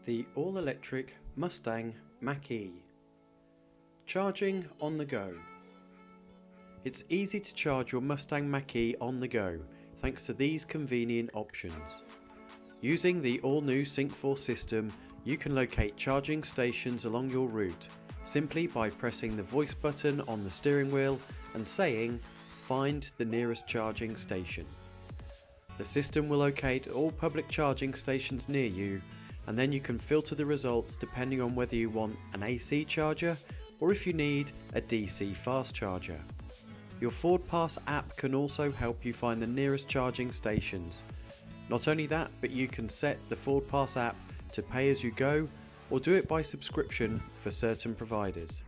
The all-electric Mustang Mach-E. Charging on the go. It's easy to charge your Mustang Mach-E on the go thanks to these convenient options. Using the all-new Sync 4 system, you can locate charging stations along your route simply by pressing the voice button on the steering wheel and saying, "Find the nearest charging station." The system will locate all public charging stations near you, and then you can filter the results depending on whether you want an AC charger or if you need a DC fast charger. Your Ford Pass app can also help you find the nearest charging stations. Not only that, but you can set the Ford Pass app to pay as you go or do it by subscription for certain providers.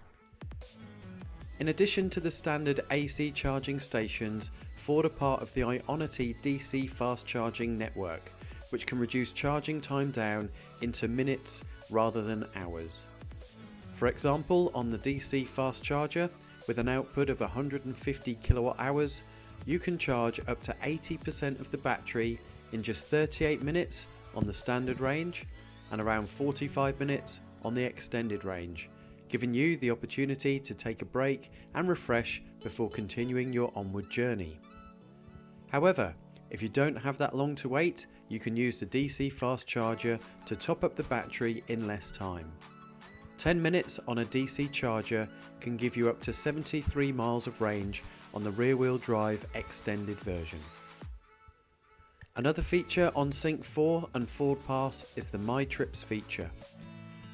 In addition to the standard AC charging stations, Ford are part of the Ionity DC fast charging network, which can reduce charging time down into minutes rather than hours. For example, on the DC fast charger, with an output of 150 kilowatt hours, you can charge up to 80% of the battery in just 38 minutes on the standard range and around 45 minutes on the extended range, giving you the opportunity to take a break and refresh before continuing your onward journey. However, if you don't have that long to wait, you can use the DC fast charger to top up the battery in less time. 10 minutes on a DC charger can give you up to 73 miles of range on the rear-wheel drive extended version. Another feature on Sync 4 and Ford Pass is the My Trips feature.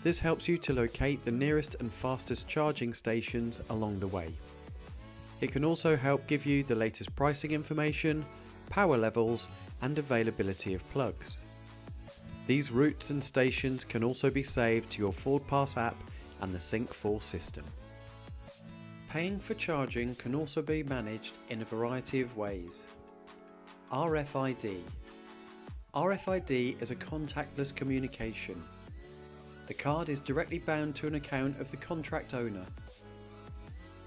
This helps you to locate the nearest and fastest charging stations along the way. It can also help give you the latest pricing information, power levels and availability of plugs. These routes and stations can also be saved to your Ford Pass app and the Sync 4 system. Paying for charging can also be managed in a variety of ways. RFID. RFID is a contactless communication. The card is directly bound to an account of the contract owner.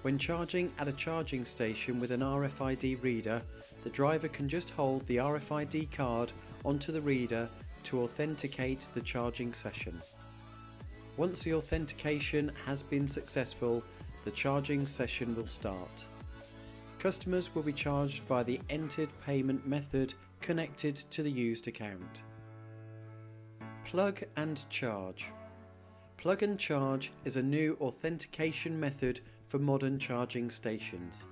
When charging at a charging station with an RFID reader, the driver can just hold the RFID card onto the reader to authenticate the charging session. Once the authentication has been successful, the charging session will start. Customers will be charged via the entered payment method connected to the used account. Plug and charge. Plug and charge is a new authentication method for modern charging stations.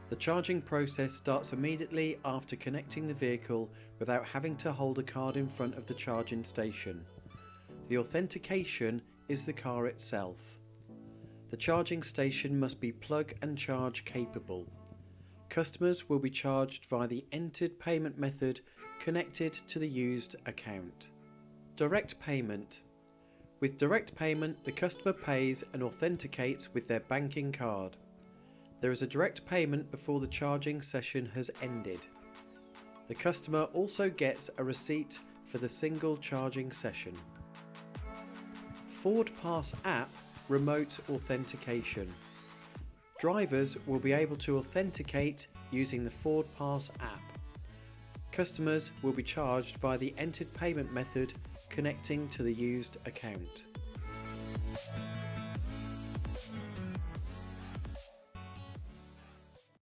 The charging process starts immediately after connecting the vehicle without having to hold a card in front of the charging station. The authentication is the car itself. The charging station must be plug and charge capable. Customers will be charged via the entered payment method connected to the used account. Direct payment. With direct payment, the customer pays and authenticates with their banking card. There is a direct payment before the charging session has ended. The customer also gets a receipt for the single charging session. Ford Pass app remote authentication. Drivers will be able to authenticate using the Ford Pass app. Customers will be charged via the entered payment method connecting to the used account.